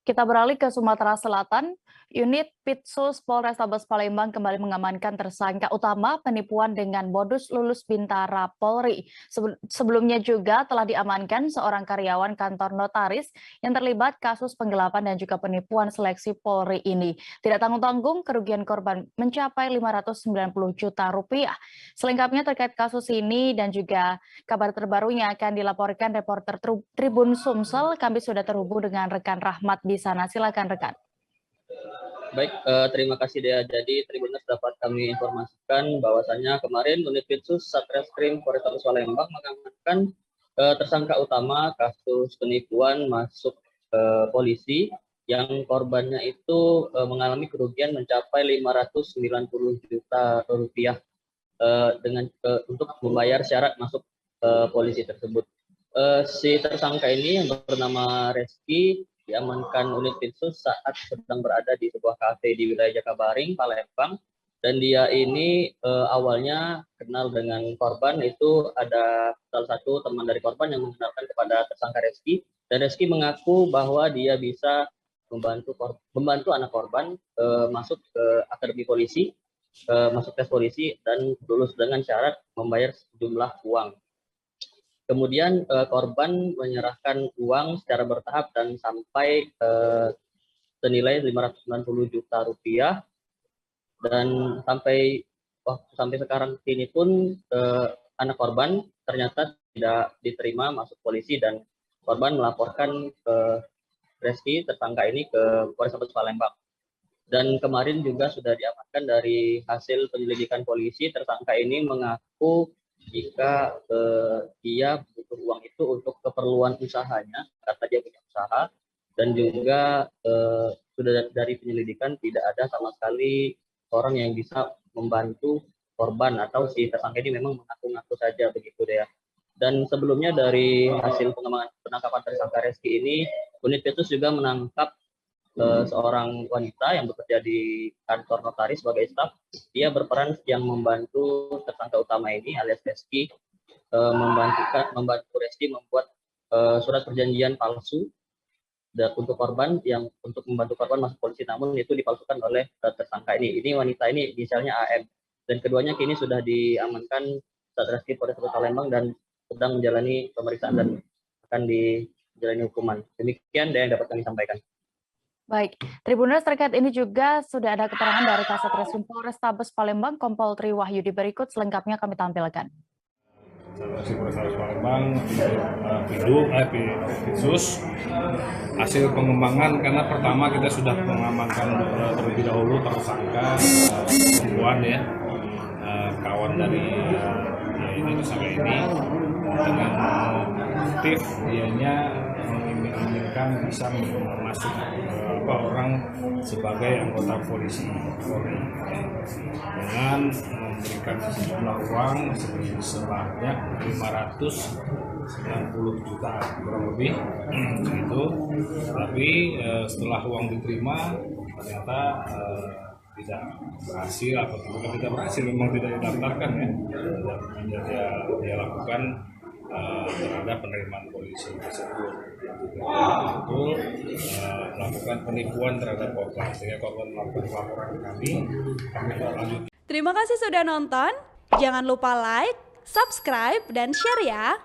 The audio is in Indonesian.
Kita beralih ke Sumatera Selatan. Unit Pitsus Polrestabes Palembang kembali mengamankan tersangka utama penipuan dengan modus lulus bintara Polri. Sebelumnya juga telah diamankan seorang karyawan kantor notaris yang terlibat kasus penggelapan dan juga penipuan seleksi Polri ini. Tidak tanggung-tanggung, kerugian korban mencapai 590 juta rupiah. Selengkapnya terkait kasus ini dan juga kabar terbarunya akan dilaporkan reporter Tribun Sumsel. Kami sudah terhubung dengan rekan Rahmat di sana. Silakan rekan. Baik, terima kasih Dea. Jadi Tribuners dapat kami informasikan bahwasannya kemarin unit Pitsus Satreskrim Polrestabes Palembang mengamankan tersangka utama kasus penipuan masuk polisi yang korbannya itu mengalami kerugian mencapai 590 juta rupiah untuk membayar syarat masuk polisi tersebut. Si tersangka ini yang bernama Reski diamankan unit Pitsus saat sedang berada di sebuah kafe di wilayah Jakabaring, Palembang, dan dia ini awalnya kenal dengan korban. Itu ada salah satu teman dari korban yang mengenalkan kepada tersangka Reski, dan Reski mengaku bahwa dia bisa membantu anak korban masuk ke akademi polisi, masuk tes polisi dan lulus dengan syarat membayar sejumlah uang. Kemudian korban menyerahkan uang secara bertahap dan sampai senilai 590 juta rupiah, dan sampai sekarang ini pun anak korban ternyata tidak diterima masuk polisi, dan korban melaporkan ke Reski tersangka ini ke Polrestabes Palembang. Dan kemarin juga sudah diamankan dari hasil penyelidikan polisi, tersangka ini mengaku jika dia butuh uang itu untuk keperluan usahanya karena dia punya usaha, dan juga sudah dari penyelidikan tidak ada sama sekali orang yang bisa membantu korban, atau si tersangka ini memang mengaku-ngaku saja begitu deh ya. Dan sebelumnya dari hasil penangkapan tersangka Reski ini, unit Pitsus juga menangkap seorang wanita yang bekerja di kantor notaris sebagai staf. Dia berperan yang membantu tersangka utama ini alias Reski, membantu Reski membuat surat perjanjian palsu untuk korban, yang untuk membantu korban masuk polisi, namun itu dipalsukan oleh tersangka ini. Ini wanita ini misalnya AM, dan keduanya kini sudah diamankan Satreskrim Polrestabes Palembang dan sedang menjalani pemeriksaan dan akan dijalani hukuman. Demikian yang dapat kami sampaikan. Baik, Tribuners, terkait ini juga sudah ada keterangan dari Kasat Reskrim Polrestabes Palembang, Kompol Tri Wahyudi. Berikut selengkapnya kami tampilkan. Satreskrim Polrestabes Palembang, Pitsus, hasil pengembangan, karena pertama kita sudah mengamankan terlebih dahulu tersangka penipuan ya, kawan dari tersangka ini dengan motif dianya menginginkan bisa masuk orang sebagai anggota polisi Polri dengan memberikan sejumlah uang sebanyak 590 juta kurang lebih itu. Tapi setelah uang diterima ternyata tidak berhasil, atau tidak berhasil, memang tidak didaftarkan ya, dan dia lakukan terhadap penerimaan polisi tersebut, betul melakukan penipuan terhadap korban, sehingga korban melakukan laporan ke kami lanjut. Terima kasih sudah nonton, jangan lupa like, subscribe, dan share ya.